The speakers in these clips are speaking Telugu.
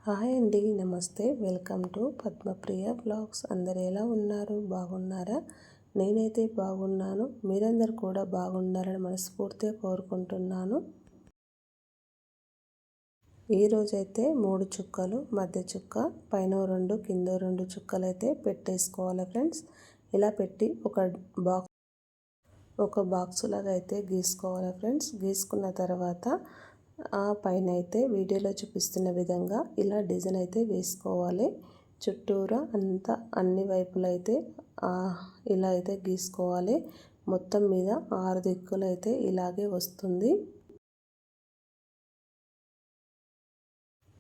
హాయ్ అండి, నమస్తే. Welcome to Padmapriya vlogs. అందరు ఎలా ఉన్నారు? బాగున్నారా? నేనైతే బాగున్నాను. మీరందరూ కూడా బాగుండాలని మనస్ఫూర్తిగా కోరుకుంటున్నాను. ఈరోజైతే 3 చుక్కలు, మధ్య చుక్క, పైన 2 కింద 2 చుక్కలు అయితే పెట్టేసుకోవాలి ఫ్రెండ్స్. ఇలా పెట్టి ఒక బాక్స్ లాగా అయితే గీసుకోవాలి ఫ్రెండ్స్. గీసుకున్న తర్వాత ఆ పైన అయితే వీడియోలో చూపిస్తున్న విధంగా ఇలా డిజైన్ అయితే వేసుకోవాలి. చుట్టూరా అంతా అన్ని వైపులు అయితే ఇలా అయితే గీసుకోవాలి. మొత్తం మీద 6 దిక్కులు అయితే ఇలాగే వస్తుంది.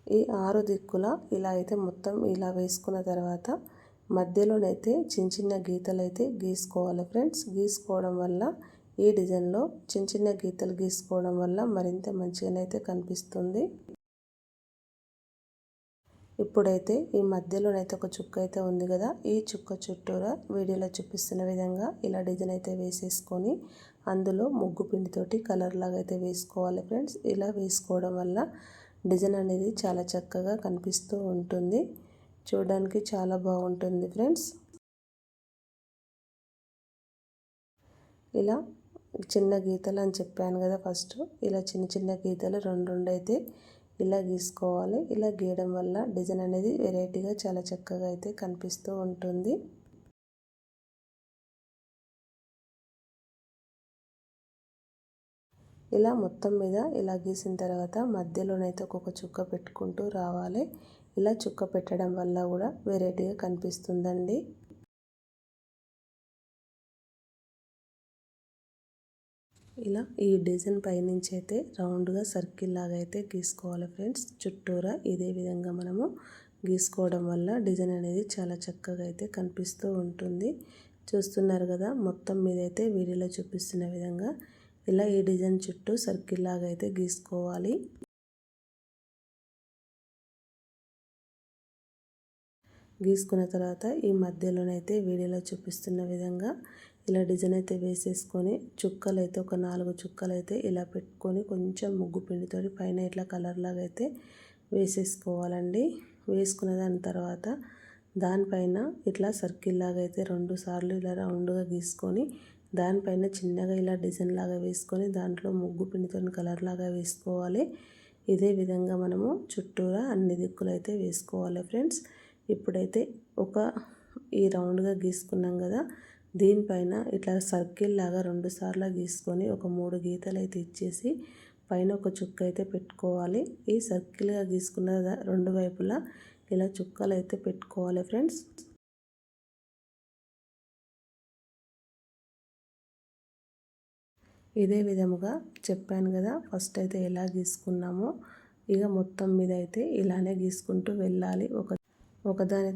ఈ 6 దిక్కుల ఇలా అయితే మొత్తం ఇలా వేసుకున్న తర్వాత మధ్యలోనైతే చిన్న చిన్న గీతలు అయితే గీసుకోవాలి ఫ్రెండ్స్. గీసుకోవడం వల్ల ఈ డిజైన్లో చిన్న చిన్న గీతలు గీసుకోవడం వల్ల మరింత మంచిగానైతే కనిపిస్తుంది. ఇప్పుడైతే ఈ మధ్యలోనైతే ఒక చుక్క అయితే ఉంది కదా, ఈ చుక్క చుట్టూరా వీడియోలో చూపిస్తున్న విధంగా ఇలా డిజైన్ అయితే వేసేసుకొని అందులో ముగ్గు పిండితోటి కలర్ లాగా అయితే వేసుకోవాలి ఫ్రెండ్స్. ఇలా వేసుకోవడం వల్ల డిజైన్ అనేది చాలా చక్కగా కనిపిస్తూ ఉంటుంది. చూడడానికి చాలా బాగుంటుంది ఫ్రెండ్స్. ఇలా చిన్న గీతలు అని చెప్పాను కదా ఫస్ట్, ఇలా చిన్న చిన్న గీతలు 2 అయితే ఇలా గీసుకోవాలి. ఇలా గీయడం వల్ల డిజైన్ అనేది వెరైటీగా చాలా చక్కగా అయితే కనిపిస్తూ ఉంటుంది. ఇలా మొత్తం మీద ఇలా గీసిన తర్వాత మధ్యలోనైతే ఒక్కొక్క చుక్క పెట్టుకుంటూ రావాలి. ఇలా చుక్క పెట్టడం వల్ల కూడా వెరైటీగా కనిపిస్తుందండి. ఇలా ఈ డిజైన్ పైనుంచి అయితే రౌండ్గా సర్కిల్ లాగా అయితే గీసుకోవాలి ఫ్రెండ్స్. చుట్టూరా ఇదే విధంగా మనము గీసుకోవడం వల్ల డిజైన్ అనేది చాలా చక్కగా అయితే కనిపిస్తూ ఉంటుంది. చూస్తున్నారు కదా, మొత్తం మీద అయితే వీడియోలో చూపిస్తున్న విధంగా ఇలా ఈ డిజైన్ చుట్టూ సర్కిల్ లాగా అయితే గీసుకోవాలి. గీసుకున్న తర్వాత ఈ మధ్యలోనైతే వీడియోలో చూపిస్తున్న విధంగా ఇలా డిజైన్ అయితే వేసేసుకొని చుక్కలు అయితే ఒక 4 చుక్కలు అయితే ఇలా పెట్టుకొని కొంచెం ముగ్గు పిండితో పైన ఇట్లా కలర్ లాగా అయితే వేసేసుకోవాలండి. వేసుకున్న దాని తర్వాత దానిపైన ఇట్లా సర్కిల్ లాగా అయితే 2 సార్లు ఇలా రౌండ్గా గీసుకొని దానిపైన చిన్నగా ఇలా డిజైన్ లాగా వేసుకొని దాంట్లో ముగ్గు పిండితో కలర్ లాగా వేసుకోవాలి. ఇదే విధంగా మనము చుట్టూరా అన్ని దిక్కులు అయితే వేసుకోవాలి ఫ్రెండ్స్. ఇప్పుడైతే ఈ రౌండ్గా గీసుకున్నాం కదా, దీనిపైన ఇట్లా సర్కిల్ లాగా 2 సార్లు గీసుకొని ఒక 3 గీతలు అయితే ఇచ్చేసి పైన ఒక చుక్క అయితే పెట్టుకోవాలి. ఈ సర్కిల్గా గీసుకున్న 2 వైపులా ఇలా చుక్కలు అయితే పెట్టుకోవాలి ఫ్రెండ్స్. ఇదే విధముగా చెప్పాను కదా, ఫస్ట్ అయితే ఎలా గీసుకున్నామో ఇక మొత్తం మీద అయితే ఇలానే గీసుకుంటూ వెళ్ళాలి. ఒకదాని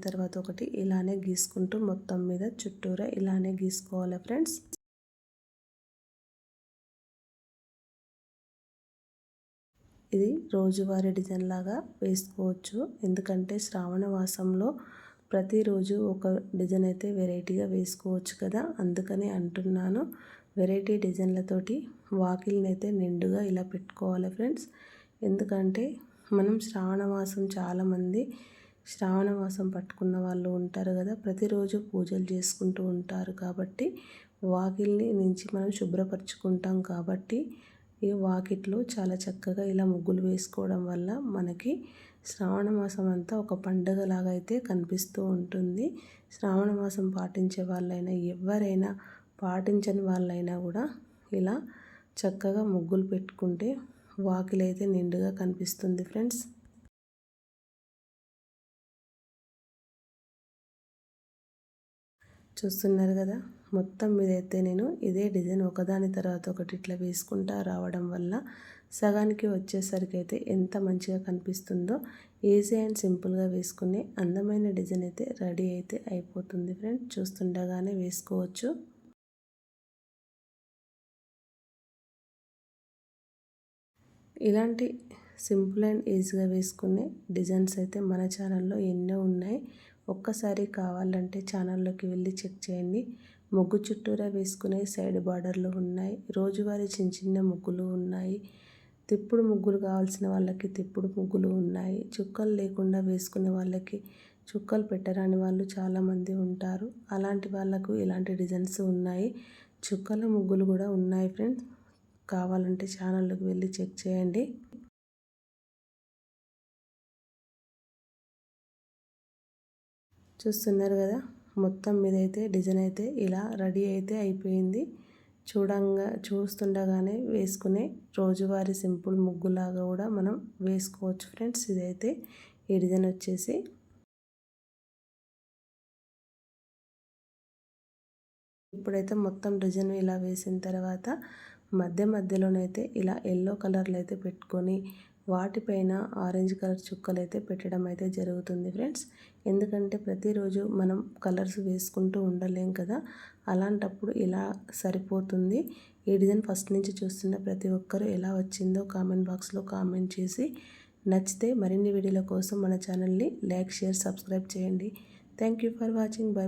తర్వాత ఒకటి ఇలానే గీసుకుంటూ మొత్తం మీద చుట్టూరా ఇలానే గీసుకోవాలి ఫ్రెండ్స్. ఇది రోజువారీ డిజైన్ లాగా వేసుకోవచ్చు. ఎందుకంటే శ్రావణ మాసంలో ప్రతిరోజు ఒక డిజైన్ అయితే వెరైటీగా వేసుకోవచ్చు కదా, అందుకని అంటున్నాను. వెరైటీ డిజైన్లతోటి వాకిల్ని అయితే నిండుగా ఇలా పెట్టుకోవాలి ఫ్రెండ్స్. ఎందుకంటే మనం శ్రావణ మాసం చాలామంది శ్రావణ మాసం పట్టుకున్న వాళ్ళు ఉంటారు కదా, ప్రతిరోజు పూజలు చేసుకుంటూ ఉంటారు కాబట్టి వాకిల్ని నుంచి మనం శుభ్రపరచుకుంటాం కాబట్టి ఈ వాకిట్లో చాలా చక్కగా ఇలా ముగ్గులు వేసుకోవడం వల్ల మనకి శ్రావణ మాసం అంతా ఒక పండుగలాగా అయితే కనిపిస్తూ ఉంటుంది. శ్రావణ మాసం పాటించే వాళ్ళైనా ఎవరైనా పాటించని వాళ్ళైనా కూడా ఇలా చక్కగా ముగ్గులు పెట్టుకుంటే వాకిలి అయితే నిండుగా కనిపిస్తుంది ఫ్రెండ్స్. చూస్తున్నారు కదా, మొత్తం మీద అయితే నేను ఇదే డిజైన్ ఒకదాని తర్వాత ఒకటి ఇట్లా వేసుకుంటా రావడం వల్ల సగానికి వచ్చేసరికి అయితే ఎంత మంచిగా కనిపిస్తుందో. ఈజీ అండ్ సింపుల్గా వేసుకునే అందమైన డిజైన్ అయితే రెడీ అయితే అయిపోతుంది ఫ్రెండ్స్. చూస్తుండగానే వేసుకోవచ్చు. ఇలాంటి సింపుల్ అండ్ ఈజీగా వేసుకునే డిజైన్స్ అయితే మన ఛానల్లో ఎన్నో ఉన్నాయి. ఒక్కసారి కావాలంటే ఛానల్లోకి వెళ్ళి చెక్ చేయండి. ముగ్గు చుట్టూరా వేసుకునే సైడ్ బార్డర్లు ఉన్నాయి, రోజువారీ చిన్న చిన్న ముగ్గులు ఉన్నాయి, తిప్పుడు ముగ్గులు కావాల్సిన వాళ్ళకి తిప్పుడు ముగ్గులు ఉన్నాయి. చుక్కలు లేకుండా వేసుకునే వాళ్ళకి చుక్కలు పెట్టరాని వాళ్ళు చాలామంది ఉంటారు. అలాంటి వాళ్ళకు ఇలాంటి డిజైన్స్ ఉన్నాయి. చుక్కల ముగ్గులు కూడా ఉన్నాయి ఫ్రెండ్స్. కావాలంటే ఛానల్లోకి వెళ్ళి చెక్ చేయండి. చూస్తున్నారు కదా, మొత్తం మీద అయితే డిజైన్ అయితే ఇలా రెడీ అయితే అయిపోయింది. చూస్తుండగానే వేసుకునే రోజువారీ సింపుల్ ముగ్గులాగా కూడా మనం వేసుకోవచ్చు ఫ్రెండ్స్. ఇదైతే ఈ డిజైన్ వచ్చేసి ఇప్పుడైతే మొత్తం డిజైన్ ఇలా వేసిన తర్వాత మధ్యలోనైతే ఇలా ఎల్లో కలర్లు అయితే పెట్టుకొని వాటిపైన ఆరెంజ్ కలర్ చుక్కలు అయితే పెట్టడం అయితే జరుగుతుంది ఫ్రెండ్స్. ఎందుకంటే ప్రతిరోజు మనం కలర్స్ వేసుకుంటూ ఉండలేం కదా, అలాంటప్పుడు ఇలా సరిపోతుంది. ఈ డిజైన్ ఫస్ట్ నుంచి చూస్తున్న ప్రతి ఒక్కరూ ఎలా వచ్చిందో కామెంట్ బాక్స్లో కామెంట్ చేసి నచ్చితే మరిన్ని వీడియోల కోసం మన ఛానల్ని లైక్, షేర్, సబ్స్క్రైబ్ చేయండి. Thank you for watching. By.